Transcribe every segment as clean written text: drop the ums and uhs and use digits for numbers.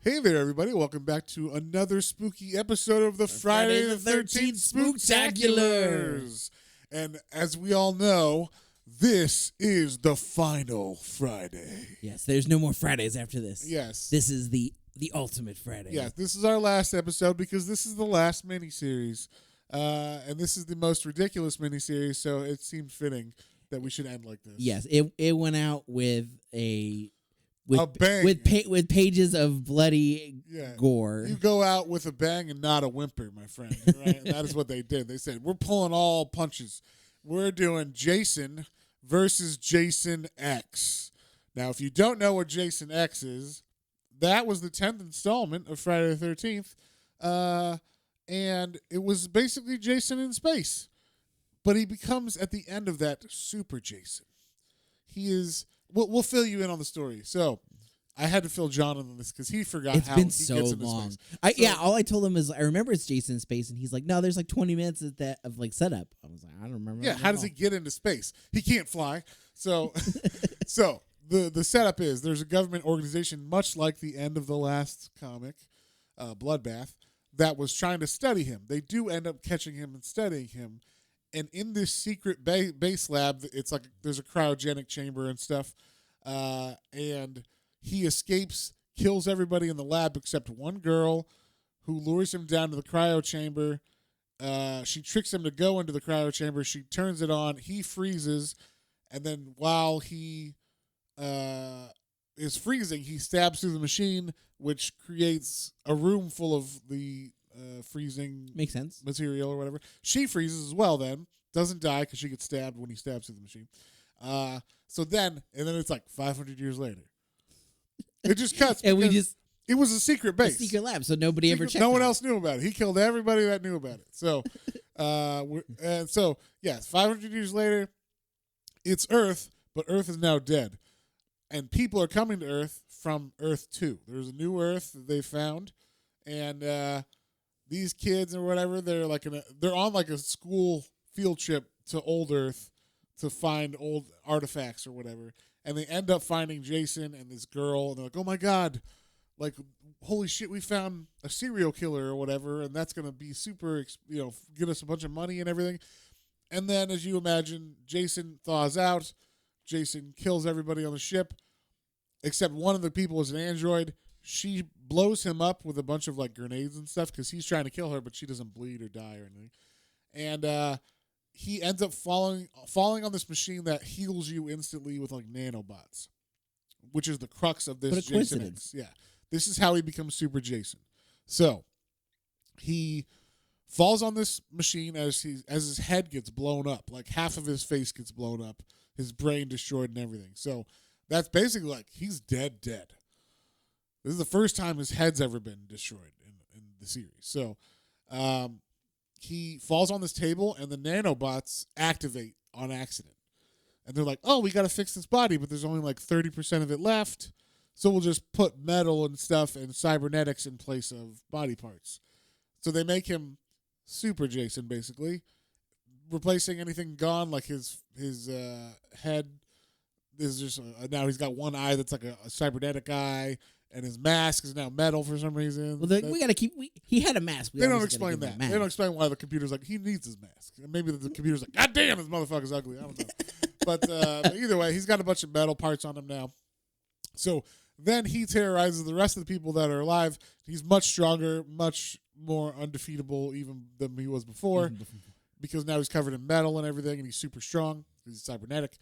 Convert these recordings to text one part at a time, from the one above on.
Hey there, everybody. Welcome back to another spooky episode of the Friday the 13th Spooktaculars. And as we all know, this is the final Friday. Yes, there's no more Fridays after this. Yes. This is the ultimate Friday. Yes, this is our last episode because this is the last miniseries. And this is the most ridiculous miniseries, so it seemed fitting that we should end like this. Yes, it went out with a bang. with pages of bloody gore. You go out with a bang and not a whimper, my friend. Right? And that is what they did. They said, we're pulling all punches. We're doing Jason versus Jason X. Now, if you don't know what Jason X is, that was the 10th installment of Friday the 13th. And it was basically Jason in space. But he becomes, at the end of that, Super Jason. He is... We'll fill you in on the story. So, I had to fill John in on this because he forgot how he gets into space. All I told him is, I remember it's Jason in space, and he's like, no, there's like 20 minutes of setup. I was like, I don't remember. Yeah, how does he get into space? He can't fly. So, the setup is there's a government organization, much like the end of the last comic, Bloodbath, that was trying to study him. They do end up catching him and studying him. And in this secret base lab, it's like there's a cryogenic chamber and stuff. And he escapes, kills everybody in the lab except one girl who lures him down to the cryo chamber. She tricks him to go into the cryo chamber. She turns it on. He freezes. And then while he is freezing, he stabs through the machine, which creates a room full of the... freezing makes sense material or whatever. She freezes as well. Then doesn't die because she gets stabbed when he stabs through the machine. Then it's like 500 years later. It just cuts. And it was a secret base, a secret lab, so nobody ever checked. No one else knew about it. He killed everybody that knew about it. So, 500 years later, it's Earth, but Earth is now dead, and people are coming to Earth from Earth 2. There's a new Earth that they found, and these kids or whatever, they're on like a school field trip to old Earth to find old artifacts or whatever, and they end up finding Jason and this girl, and they're like, oh my god, like holy shit, we found a serial killer or whatever, and that's gonna be super, get us a bunch of money and everything. And then, as you imagine, Jason thaws out. Jason kills everybody on the ship except one of the people is an android. She blows him up with a bunch of like grenades and stuff because he's trying to kill her, but she doesn't bleed or die or anything. And he ends up falling on this machine that heals you instantly with like nanobots, which is the crux of this Jason X. Yeah, this is how he becomes Super Jason. So he falls on this machine as his head gets blown up, like half of his face gets blown up, his brain destroyed and everything. So that's basically like he's dead. This is the first time his head's ever been destroyed in the series. So he falls on this table, and the nanobots activate on accident. And they're like, oh, we got to fix this body, but there's only like 30% of it left. So we'll just put metal and stuff and cybernetics in place of body parts. So they make him Super Jason, basically, replacing anything gone, like his head. Is just now he's got one eye that's like a cybernetic eye. And his mask is now metal for some reason. Well, we got to keep... he had a mask. They don't explain that. They don't explain why the computer's like, he needs his mask. And maybe the computer's like, God damn, this motherfucker's ugly. I don't know. But either way, he's got a bunch of metal parts on him now. So then he terrorizes the rest of the people that are alive. He's much stronger, much more undefeatable even than he was before. Because now he's covered in metal and everything, and he's super strong. He's cybernetic.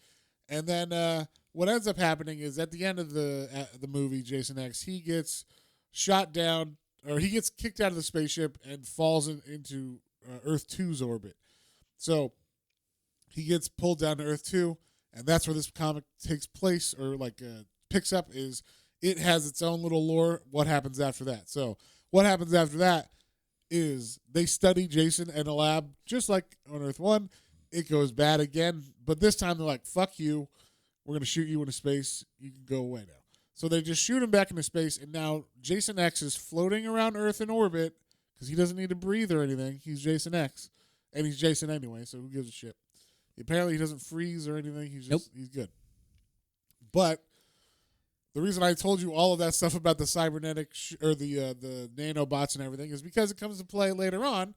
And then... what ends up happening is at the end of the movie, Jason X, he gets shot down, or he gets kicked out of the spaceship and falls into Earth 2's orbit. So he gets pulled down to Earth 2, and that's where this comic takes place, or picks up, is it has its own little lore. What happens after that? So what happens after that is they study Jason in a lab, just like on Earth 1. It goes bad again, but this time they're like, fuck you. We're going to shoot you into space. You can go away now. So they just shoot him back into space, and now Jason X is floating around Earth in orbit because he doesn't need to breathe or anything. He's Jason X, and he's Jason anyway, so who gives a shit? Apparently he doesn't freeze or anything. He's good. But The reason I told you all of that stuff about the cybernetic or the nanobots and everything is because it comes to play later on.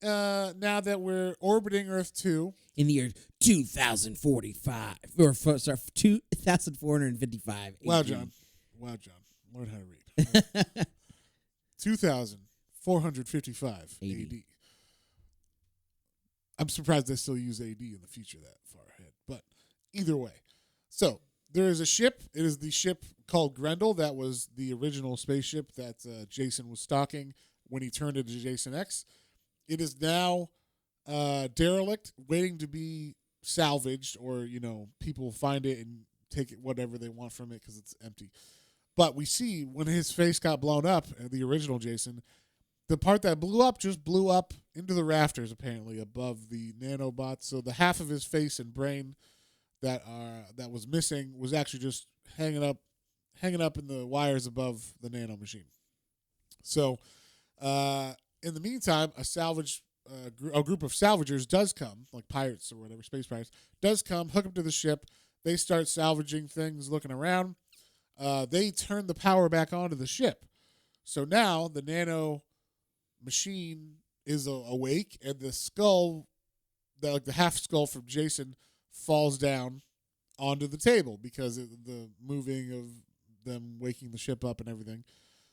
Now that we're orbiting Earth 2. In the year 2045. Or, sorry, 2455. Wow, John. Learn how to read. 2455 AD. I'm surprised they still use AD in the future that far ahead. But either way. So, there is a ship. It is the ship called Grendel. That was the original spaceship that Jason was stalking when he turned into Jason X. It is now derelict, waiting to be salvaged, or people find it and take it whatever they want from it because it's empty. But we see when his face got blown up, the original Jason, the part that blew up just blew up into the rafters apparently above the nanobots. So the half of his face and brain that was missing was actually just hanging up in the wires above the nano machine. So in the meantime, a group of salvagers does come, like pirates or whatever, space pirates, does come, hook up to the ship. They start salvaging things, looking around. They turn the power back onto the ship. So now the nano machine is awake, and the skull, the half skull from Jason, falls down onto the table because of the moving of them waking the ship up and everything.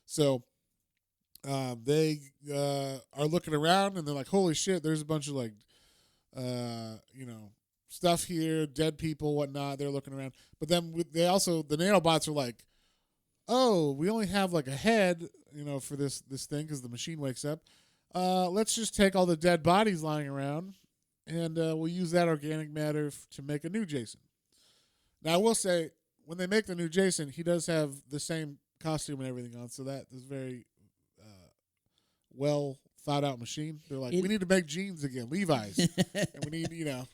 So they are looking around, and they're like, holy shit, there's a bunch of stuff here, dead people, whatnot. They're looking around. But then the nanobots are like, oh, we only have like a head, for this thing because the machine wakes up. Let's just take all the dead bodies lying around, and we'll use that organic matter to make a new Jason. Now, I will say, when they make the new Jason, he does have the same costume and everything on, so that is very well thought out machine. They're like, we need to make jeans again, Levi's, and we need a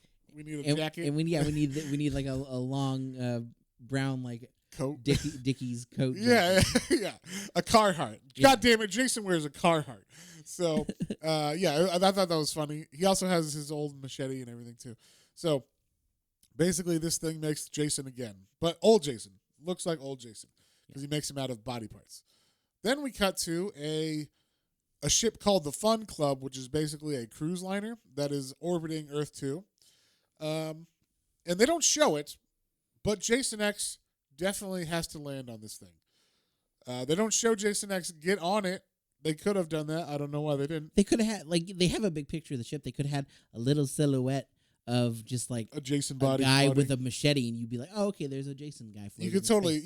jacket, and we need like a long brown coat, Dickies coat. Yeah, a Carhartt. God damn it, Jason wears a Carhartt. So I thought that was funny. He also has his old machete and everything too. So basically, this thing makes Jason again, but old Jason looks like old Jason because he makes him out of body parts. Then we cut to a ship called the Fun Club, which is basically a cruise liner that is orbiting Earth 2. And they don't show it, but Jason X definitely has to land on this thing. They don't show Jason X get on it. They could have done that. I don't know why they didn't. They could have had, they have a big picture of the ship. They could have had a little silhouette of just like a Jason body, guy with a machete, and you'd be like, oh, okay, there's a Jason guy. You could totally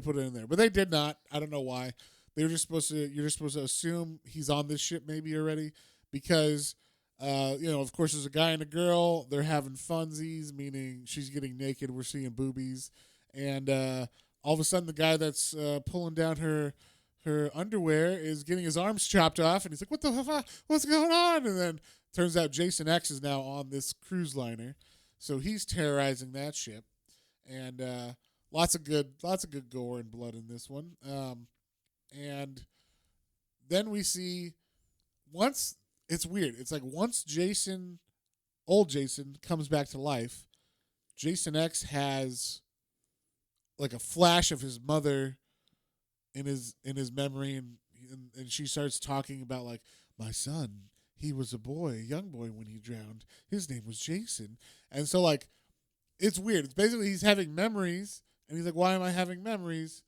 put it in there, but they did not. I don't know why. You're just supposed to assume he's on this ship maybe already because, of course, there's a guy and a girl. They're having funsies, meaning she's getting naked. We're seeing boobies. And all of a sudden, the guy that's pulling down her underwear is getting his arms chopped off. And he's like, what the fuck? What's going on? And then turns out Jason X is now on this cruise liner. So he's terrorizing that ship. And lots of good gore and blood in this one. And then we see it's weird. It's like once old Jason comes back to life, Jason X has like a flash of his mother in his memory, and she starts talking about like, my son, he was a young boy when he drowned. His name was Jason. And so like, it's weird. It's basically he's having memories, and he's like, why am I having memories?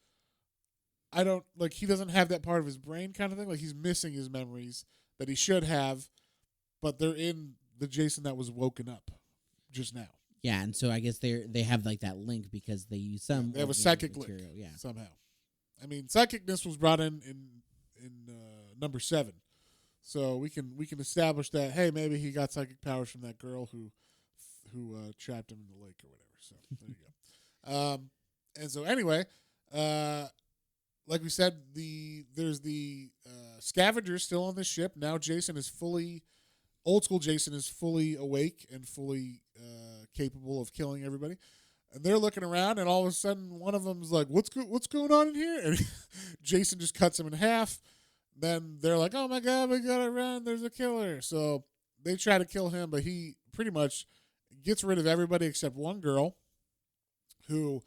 He doesn't have that part of his brain kind of thing. Like, he's missing his memories that he should have, but they're in the Jason that was woken up just now. Yeah, and so I guess they have like that link because they use some. They have a psychic material. link, somehow. I mean, psychicness was brought in number 7, so we can establish that. Hey, maybe he got psychic powers from that girl who trapped him in the lake or whatever. So there you go. And so anyway, like we said, there's the scavengers still on the ship. Now old school Jason is fully awake and fully capable of killing everybody. And they're looking around, and all of a sudden, one of them's like, "What's going on in here?" And Jason just cuts him in half. Then they're like, "Oh my god, we gotta run! There's a killer!" So they try to kill him, but he pretty much gets rid of everybody except one girl, who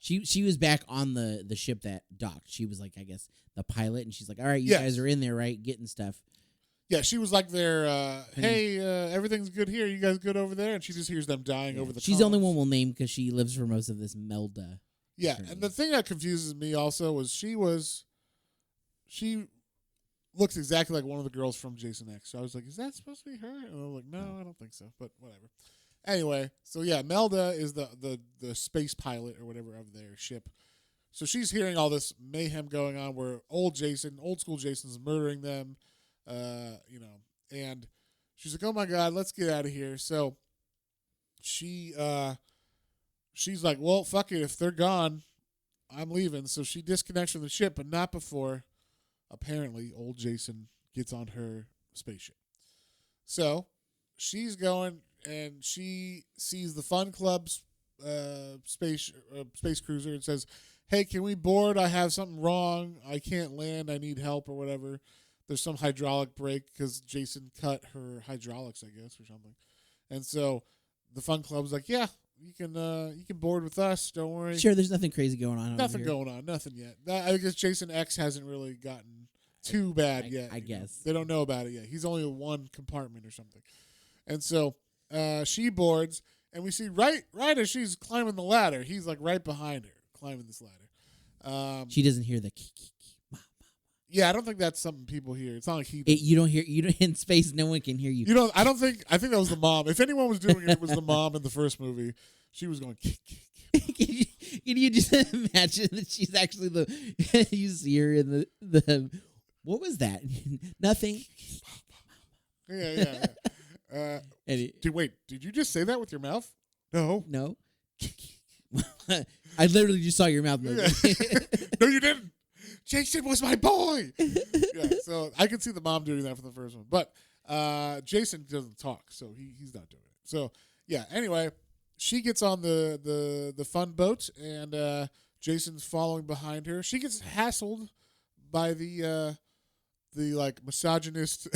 She was back on the ship that docked. She was like, I guess, the pilot, and she's like, all right, you Yes. guys are in there, right, getting stuff. Yeah, she was like there, hey, everything's good here. You guys good over there? And she just hears them dying over the She's the only columns. one we'll name because she lives for most of this Melda. Yeah, journey. and the thing that confuses me also was she looks exactly like one of the girls from Jason X. So I was like, is that supposed to be her? And I was like, no, I don't think so, but whatever. Anyway, so yeah, Melda is the space pilot or whatever of their ship. So she's hearing all this mayhem going on where old school Jason's murdering them, and she's like, oh my God, let's get out of here. So she's like, well, fuck it. If they're gone, I'm leaving. So she disconnects from the ship, but not before, apparently, old Jason gets on her spaceship. So she's going, and she sees the Fun Club's space cruiser and says, hey, can we board? I have something wrong. I can't land. I need help or whatever. There's some hydraulic break because Jason cut her hydraulics, I guess, or something. And so the Fun Club's like, yeah, you can board with us. Don't worry. Sure, there's nothing crazy going on. Nothing over here. going on. Nothing yet. I guess Jason X hasn't really gotten too bad yet. I guess. They don't know about it yet. He's only in one compartment or something. And so she boards, and we see right as she's climbing the ladder, he's like right behind her, climbing this ladder. She doesn't hear the Yeah, I don't think that's something people hear. It's not like he. You don't hear. You don't in space. No one can hear you. You know, I think that was the mom. If anyone was doing it, it was the mom in the first movie. She was going. Can you just imagine that she's actually the? You see her in the. What was that? Nothing. Yeah. Wait, did you just say that with your mouth? No. No. I literally just saw your mouth move. No, you didn't. Jason was my boy. Yeah, so I can see the mom doing that for the first one, but Jason doesn't talk, so he's not doing it. So yeah. Anyway, she gets on the fun boat, and Jason's following behind her. She gets hassled by the like misogynist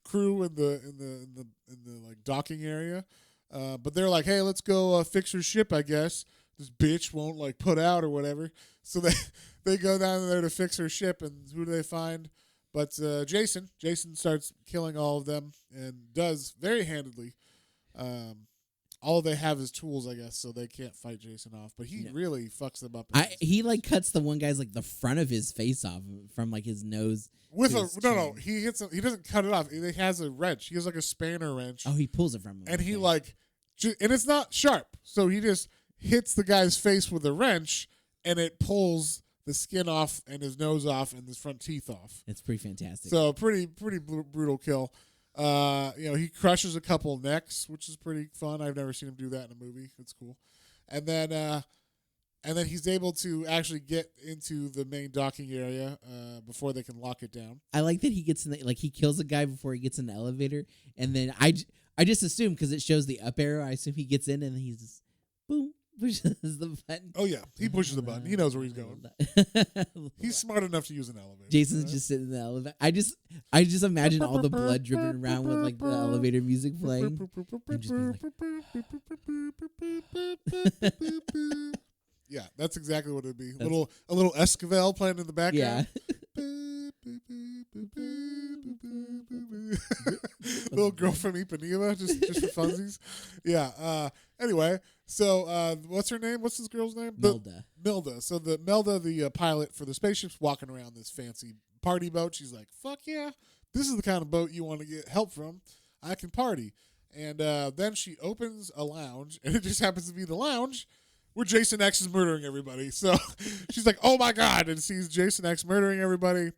crew in the like docking area, but they're like, hey, let's go fix her ship, I guess. This bitch won't like put out or whatever. So they go down there to fix her ship, and who do they find? But Jason. Jason starts killing all of them and does very handedly. All they have is tools, I guess, so they can't fight Jason off. But he really fucks them up. He like cuts the one guy's like the front of his face off from like his nose. With no. He hits him. He doesn't cut it off. He has a wrench. He has like a spanner wrench. Oh, he pulls it from him. And he and it's not sharp, so he just hits the guy's face with a wrench, and it pulls the skin off and his nose off and his front teeth off. It's pretty fantastic. So pretty brutal kill. He crushes a couple necks, which is pretty fun. I've never seen him do that in a movie. It's cool. And then he's able to actually get into the main docking area before they can lock it down. I like that he gets in he kills a guy before he gets in the elevator, and then I just assume because it shows the up arrow, I assume he gets in and he's just boom. Pushes the button. Oh yeah, he pushes the button. He knows where he's going. He's smart enough to use an elevator. Jason's just sitting in the elevator. I just imagine all the blood dripping around with like the elevator music playing. And just being yeah, that's exactly what it'd be. A little Esquivel playing in the background. Yeah. Little girl from Ipanema, just for funsies. Yeah. Anyway, so what's her name? What's this girl's name? Milda. So Melda, the pilot for the spaceship's walking around this fancy party boat. She's like, "Fuck yeah, this is the kind of boat you want to get help from. I can party." And then she opens a lounge, and it just happens to be the lounge where Jason X is murdering everybody. So she's like, "Oh my god!" and sees Jason X murdering everybody.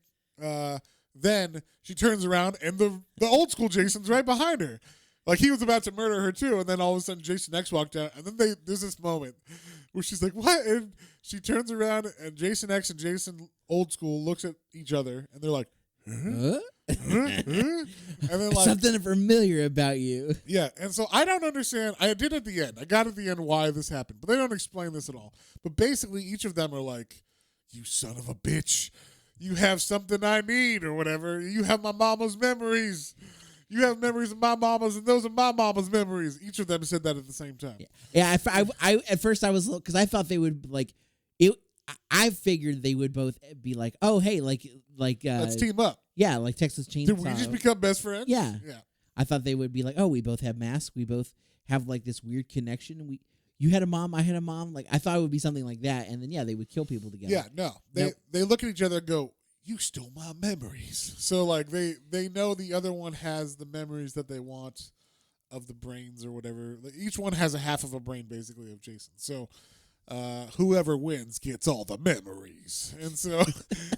Then she turns around, and the old school Jason's right behind her. Like, he was about to murder her, too, and then all of a sudden Jason X walked out, and then there's this moment where she's like, what? And she turns around, and Jason X and Jason old school looks at each other, and they're like, huh? And then like something familiar about you. Yeah, and so I don't understand. I did at the end. I got at the end why this happened, but they don't explain this at all. But basically, each of them are like, you son of a bitch. You have something I need or whatever. You have my mama's memories. You have memories of my mama's, and those are my mama's memories. Each of them said that at the same time. Yeah. I at first I was because I thought they would like it. I figured they would both be like, oh hey, like let's team up. Yeah, like Texas Chainsaw. Did we just become best friends? Yeah. Yeah. I thought they would be like, oh, we both have masks. We both have like this weird connection. You had a mom, I had a mom. Like I thought it would be something like that, and then they would kill people together. Yeah, no, they look at each other and go, "You stole my memories." So like they know the other one has the memories that they want of the brains or whatever. Like, each one has a half of a brain basically of Jason. So whoever wins gets all the memories, and so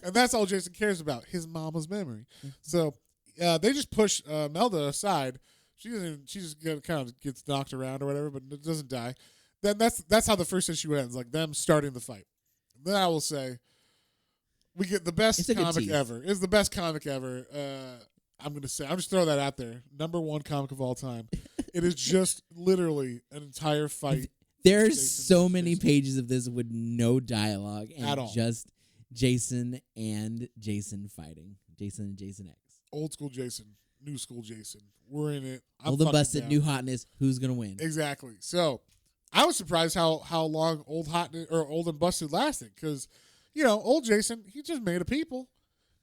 and that's all Jason cares about, his mama's memory. So they just push Melda aside. She just kind of gets knocked around or whatever, but doesn't die. Then that's how the first issue ends, like them starting the fight. Then I will say, we get the best comic ever. It's the best comic ever. I'm just throwing that out there. Number 1 comic of all time. It is just literally an entire fight. There's so many pages of this with no dialogue and at all. Just Jason and Jason fighting. Jason and Jason X. Old school Jason, new school Jason. We're in it. Old and busted, new hotness. Who's gonna win? Exactly. So I was surprised how long old and busted lasted, because old Jason, he just made of people.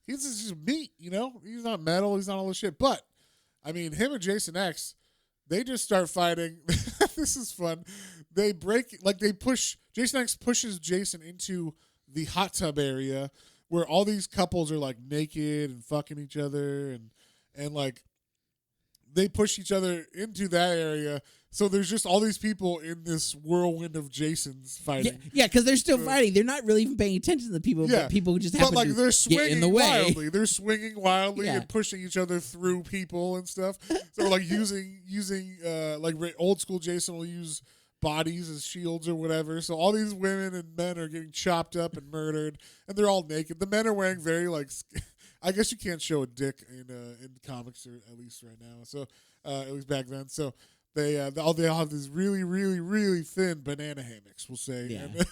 He's just meat. He's not metal. He's not all this shit. But I mean, him and Jason X, they just start fighting. This is fun. They push. Jason X pushes Jason into the hot tub area where all these couples are like naked and fucking each other, and like they push each other into that area. So there's just all these people in this whirlwind of Jasons fighting. Yeah, because they're still fighting. They're not really even paying attention to the people, but people just happen to they're get in the way. Wildly. They're swinging wildly and pushing each other through people and stuff. So like using like old school Jason will use bodies as shields or whatever. So all these women and men are getting chopped up and murdered, and they're all naked. The men are wearing very like, I guess you can't show a dick in comics, or at least right now. So at least back then. So they all have these really, really, really thin banana hammocks, we'll say. Yeah. And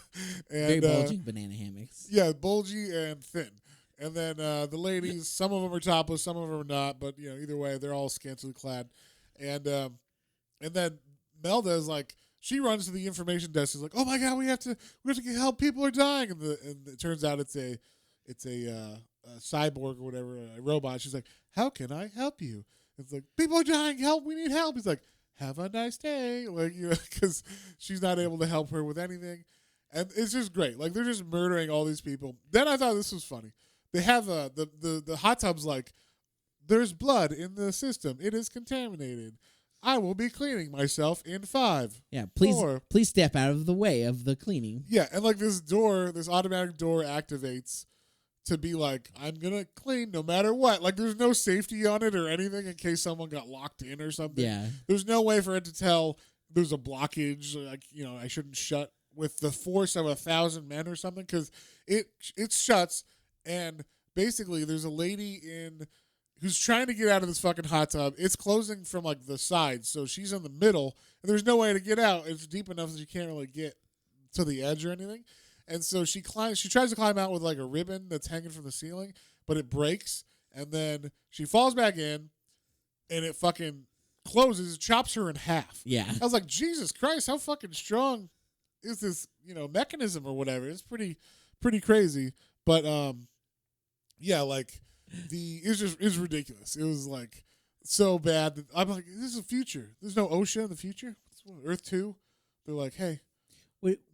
very bulging banana hammocks. Yeah, bulgy and thin. And then the ladies, some of them are topless, some of them are not. But either way, they're all scantily clad. And then Melda is like, she runs to the information desk. She's like, "Oh my god, we have to get help. People are dying." And it turns out it's a cyborg or whatever, a robot. She's like, "How can I help you?" It's like, "People are dying. Help! We need help." He's like, "Have a nice day," like because she's not able to help her with anything, and it's just great. Like they're just murdering all these people. Then I thought this was funny. They have the hot tub's like, "There's blood in the system. It is contaminated. I will be cleaning myself in 5. Yeah, please step out of the way of the cleaning." Yeah, and like this automatic door activates to be like, "I'm gonna clean no matter what." Like there's no safety on it or anything in case someone got locked in or something. Yeah. There's no way for it to tell there's a blockage. Like I shouldn't shut with the force of 1,000 men or something, because it shuts, and basically there's a lady who's trying to get out of this fucking hot tub. It's closing from like the sides, so she's in the middle, and there's no way to get out. It's deep enough that you can't really get to the edge or anything. And so she tries to climb out with like a ribbon that's hanging from the ceiling, but it breaks, and then she falls back in, and it fucking closes, chops her in half. Yeah. I was like, Jesus Christ, how fucking strong is this, mechanism or whatever? It's pretty crazy. But yeah, like it's ridiculous. It was like so bad that I'm like, this is the future. There's no OSHA in the future. Earth 2. They're like, hey,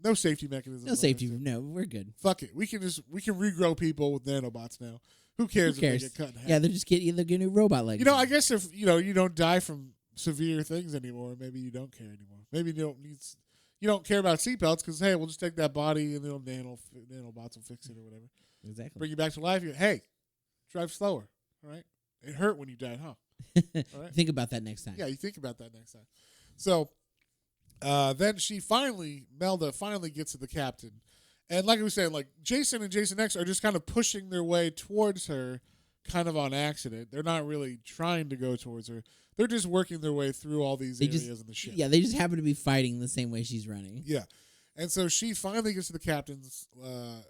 no safety mechanism. No safety. No, we're good. Fuck it. We can regrow people with nanobots now. Who cares if they get cut in half? Yeah, they're just getting new robot legs. I guess if you don't die from severe things anymore, maybe you don't care anymore. Maybe you don't care about seatbelts because, hey, we'll just take that body and nanobots will fix it or whatever. Exactly. Bring you back to life. Hey, drive slower. All right. It hurt when you died, huh? All right. Think about that next time. Yeah, you think about that next time. So then Melda finally gets to the captain. And like I was saying, like Jason and Jason X are just kind of pushing their way towards her kind of on accident. They're not really trying to go towards her. They're just working their way through all these areas in the ship. Yeah, they just happen to be fighting the same way she's running. Yeah. And so she finally gets to the captain's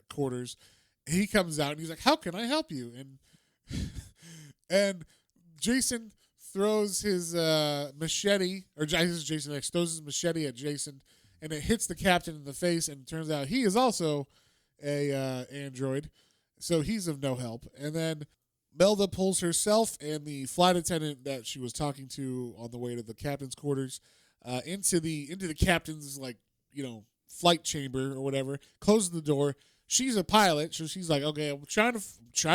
quarters. He comes out and he's like, "How can I help you?" And Jason throws his machete, or Jason X throws his machete at Jason, and it hits the captain in the face, and it turns out he is also a android, so he's of no help. And then Melda pulls herself and the flight attendant that she was talking to on the way to the captain's quarters into the captain's flight chamber or whatever. Closes the door. She's a pilot, so she's like, okay, I'm trying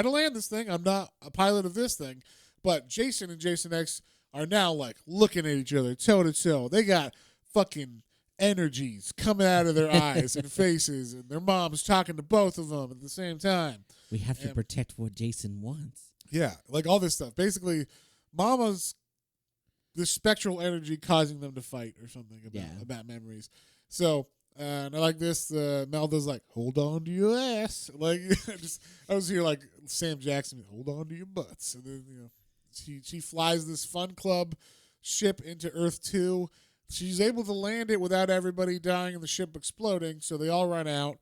to land this thing. I'm not a pilot of this thing. But Jason and Jason X are now like looking at each other toe to toe. They got fucking energies coming out of their eyes and faces, and their mom's talking to both of them at the same time. We have to protect what Jason wants. Yeah, like all this stuff. Basically, Mama's the spectral energy causing them to fight or something about memories. So, and I like this. Melda's like, hold on to your ass. Like, I was here like Sam Jackson, hold on to your butts. And then, she flies this fun club ship into Earth 2. She's able to land it without everybody dying and the ship exploding, so they all run out.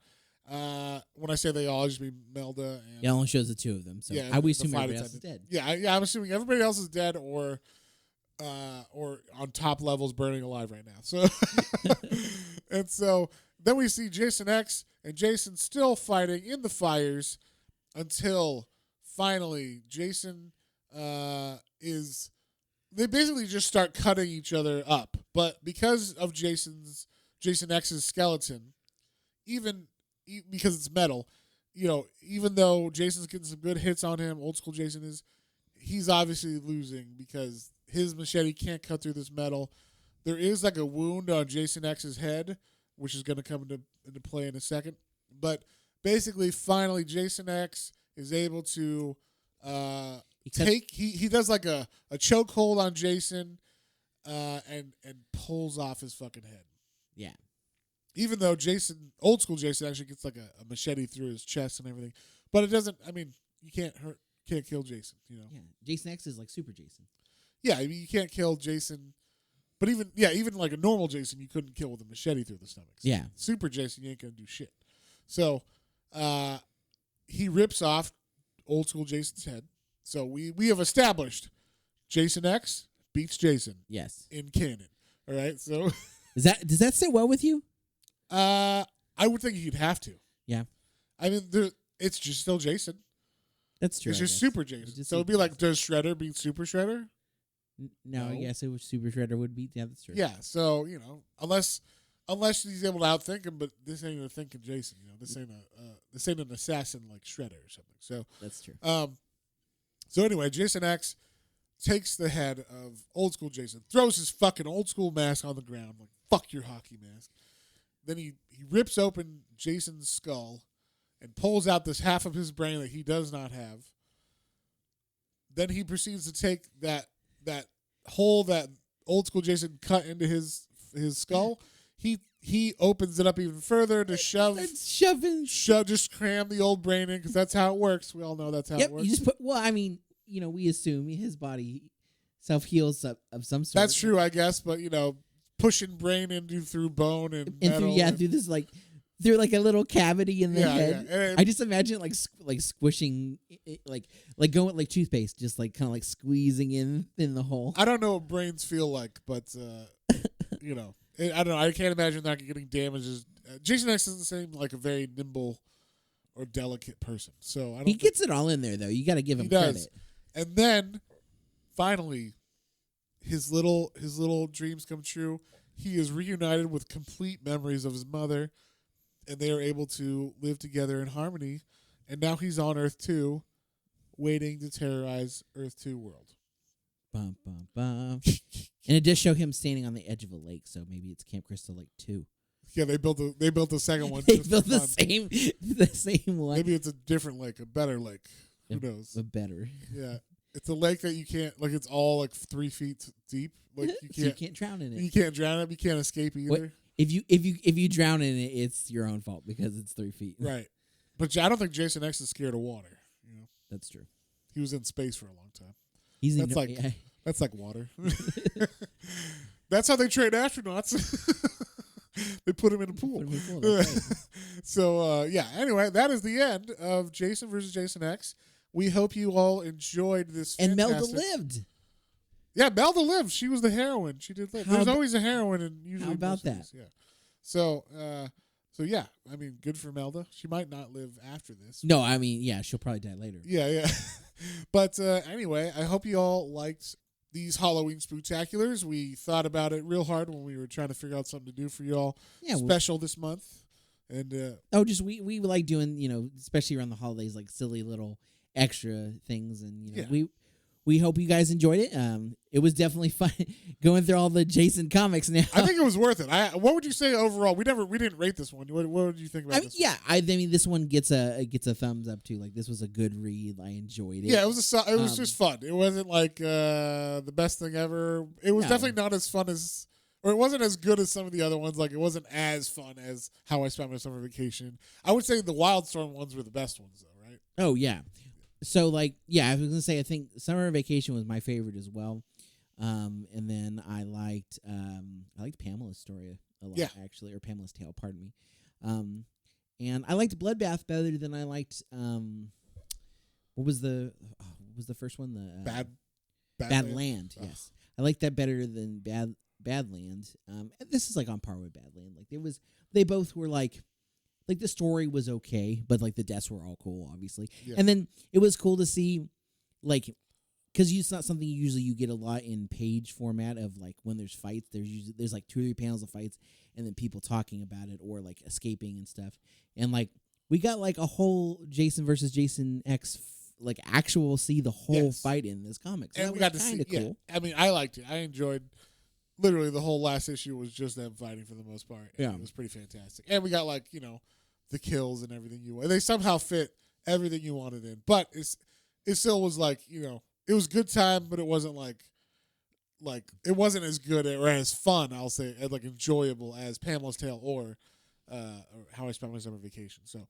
When I say they all, I just mean Melda. And, it only shows the two of them, so I would assume everybody else is dead. Yeah, I'm assuming everybody else is dead or on top levels burning alive right now. So, and so then we see Jason X and Jason still fighting in the fires until finally Jason they basically just start cutting each other up. But because of Jason X's skeleton, because it's metal, even though Jason's getting some good hits on him, old school Jason he's obviously losing because his machete can't cut through this metal. There is like a wound on Jason X's head, which is going to come into play in a second. But basically, finally, Jason X is able to he does like a chokehold on Jason and pulls off his fucking head. Yeah. Even though old school Jason actually gets like a machete through his chest and everything. But it doesn't, you can't kill Jason, Yeah. Jason X is like Super Jason. Yeah, you can't kill Jason. But even like a normal Jason, you couldn't kill with a machete through the stomach. So yeah. Super Jason, you ain't going to do shit. So he rips off old school Jason's head. So we have established Jason X beats Jason. Yes. In canon. All right, so. Does that sit well with you? I would think you'd have to. Yeah. It's just still Jason. That's true. It's just Super Jason. So it'd be like, does Shredder beat Super Shredder? No, I guess it was Super Shredder would beat. Yeah, that's true. Yeah, so unless he's able to outthink him, but this ain't a thinking Jason. This ain't an assassin like Shredder or something. So that's true. So anyway, Jason X takes the head of old school Jason, throws his fucking old school mask on the ground, like fuck your hockey mask. Then he rips open Jason's skull and pulls out this half of his brain that he does not have. Then he proceeds to take that hole that old school Jason cut into his skull. He opens it up even further to just cram the old brain in because that's how it works. We all know that's how it works. You just put. Well, we assume his body self heals of some sort. That's true, I guess. But pushing brain into through bone and metal through this through like a little cavity in the head. Yeah. I just imagine like squishing, like going like toothpaste, just like kind of like squeezing in the hole. I don't know what brains feel like, but I don't know. I can't imagine that getting damaged. Jason X doesn't seem like a very nimble or delicate person, so he gets it all in there though. You got to give him credit. And then finally, his little dreams come true. He is reunited with complete memories of his mother, and they are able to live together in harmony. And now he's on Earth 2, waiting to terrorize Earth 2 world. Bum, bum, bum. And it does show him standing on the edge of a lake, so maybe it's Camp Crystal Lake 2. Yeah, they built the second one. They built the same one. Maybe it's a different lake, a better lake. Who knows? A better. Yeah. It's a lake that you can't, it's all 3 feet deep. Like you can't drown in it. You can't drown it. You can't escape either. What? If you drown in it, it's your own fault because it's 3 feet. Right. But I don't think Jason X is scared of water. That's true. He was in space for a long time. That's like water. That's how they train astronauts. They put him in a pool. Right. So anyway, that is the end of Jason versus Jason X. We hope you all enjoyed this. And Melda lived. Yeah, Melda lived. She was the heroine. She did live. There's always a heroine in usually. How about that? Movies. Yeah. So, yeah. I mean, good for Melda. She might not live after this. No, I mean, yeah, she'll probably die later. Yeah. But anyway, I hope you all liked these Halloween Spooktaculars. We thought about it real hard when we were trying to figure out something to do for you all special this month. And we like doing, especially around the holidays, like silly little extra things, and we hope you guys enjoyed it. It was definitely fun going through all the Jason comics now. I think it was worth it. What would you say overall? We didn't rate this one. What would you think about this? I mean, this one gets a thumbs up too. Like, this was a good read. I enjoyed it. Yeah, it was just fun. It wasn't like the best thing ever. It was definitely not as fun as, or it wasn't as good as some of the other ones. Like, it wasn't as fun as How I Spent My Summer Vacation. I would say the Wildstorm ones were the best ones, though, right? Oh yeah. So, I was gonna say, I think Summer Vacation was my favorite as well, and then I liked Pamela's story a lot, actually, or Pamela's Tale, pardon me, and I liked Bloodbath better than I liked what was the first one, the Badland. Oh. Yes, I liked that better than Badland. And this is like on par with Badland. Like, they both were like the story was okay, but like the deaths were all cool, obviously. Yeah. And then it was cool to see, like, because it's not something you get a lot in page format of, like, when there's fights, there's like 2 or 3 panels of fights and then people talking about it or like escaping and stuff. And like, we got like a whole Jason versus Jason X like actual see the whole fight in this comic. So and we got to see cool. Yeah. I mean, I liked it. I enjoyed literally the whole last issue was just them fighting for the most part. Yeah. It was pretty fantastic. And we got, like, the kills and everything you want. They somehow fit everything you wanted in. But it still was like, it was good time, but it wasn't like it wasn't as good or as fun, I'll say, as like enjoyable as Pamela's Tale or How I Spent My Summer Vacation. So,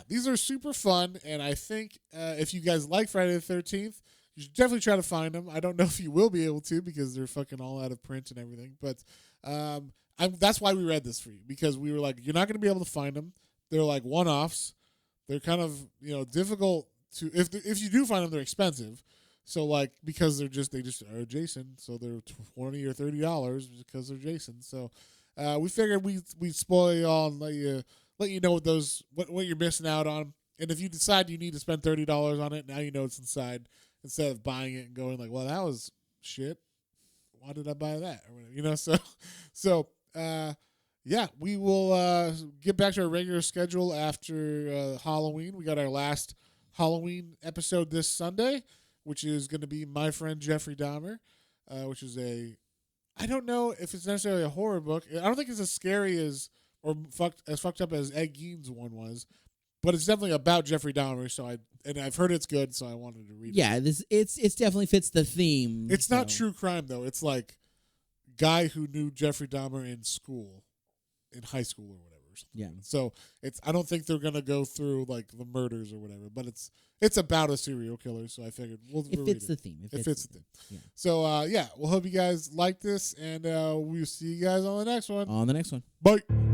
these are super fun, and I think if you guys like Friday the 13th, you should definitely try to find them. I don't know if you will be able to because they're fucking all out of print and everything, but that's why we read this for you, because we were like, you're not going to be able to find them. They're like one-offs. They're kind of, difficult to, if you do find them, they're expensive. So, like, because they just are Jason, so they're $20 or $30 because they're Jason. So, we figured we'd spoil you all and let you know what you're missing out on. And if you decide you need to spend $30 on it, now you know it's inside, instead of buying it and going like, well, that was shit. Why did I buy that? Or whatever, So, we will get back to our regular schedule after Halloween. We got our last Halloween episode this Sunday, which is going to be My Friend Jeffrey Dahmer, which is I don't know if it's necessarily a horror book. I don't think it's as scary as fucked up as Ed Gein's one was, but it's definitely about Jeffrey Dahmer. So I've heard it's good, so I wanted to read it. Yeah, it's definitely fits the theme. It's not true crime though. It's like guy who knew Jeffrey Dahmer in high school or whatever. Yeah. So I don't think they're gonna go through like the murders or whatever, but it's about a serial killer. So I figured it fits the theme. It fits the theme. Yeah. So we'll hope you guys like this, and we'll see you guys on the next one. On the next one. Bye.